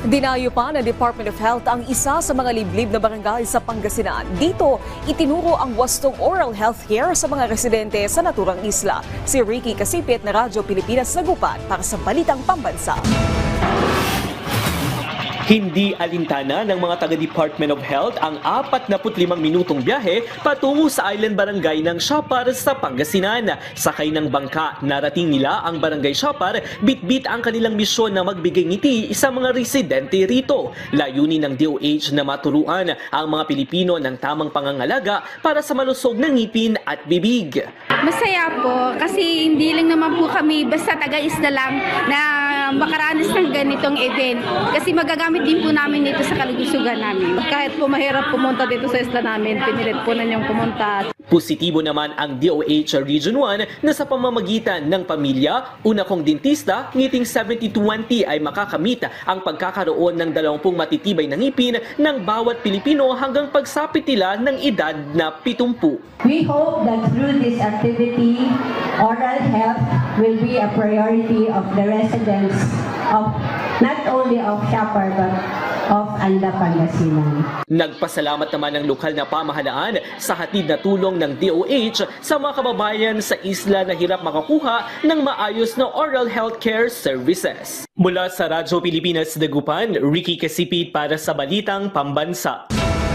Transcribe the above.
Dinayo pa ng Department of Health ang isa sa mga liblib na barangay sa Pangasinan. Dito, itinuro ang wastong oral health care sa mga residente sa naturang isla. Si Ricky Kasipit na Radyo Pilipinas Sagupan para sa Balitang Pambansa. Hindi alintana ng mga taga-Department of Health ang 45 minutong biyahe patungo sa island barangay ng Siapar sa Pangasinan. Sakay ng bangka, narating nila ang barangay Siapar, bitbit ang kanilang misyon na magbigay ngiti sa mga residente rito. Layunin ng DOH na maturuan ang mga Pilipino ng tamang pangangalaga para sa malusog ng ngipin at bibig. Masaya po kasi hindi lang naman po kami basta taga-isla lang na makaranas ng ganitong event. Kasi magagamit din po namin dito sa kalugusugan namin. Kahit po mahirap pumunta dito sa isla namin, pinilit po na niyong pumunta. Positibo naman ang DOH Region 1 na sa pamamagitan ng pamilya, una kong dentista, ngiting 70-20 ay makakamit ang pagkakaroon ng 20 matitibay na ngipin ng bawat Pilipino hanggang pagsapit nila ng edad na 70. We hope that through this activity, oral health will be a priority of the residents of not only of Siapar but of Anda, Pangasinan. Nagpasalamat naman ang lokal na pamahalaan sa hatid na tulong ng DOH sa mga kababayan sa isla na hirap makakuha ng maayos na oral healthcare services. Mula sa Radyo Pilipinas Dagupan, Ricky Kasipit para sa Balitang Pambansa.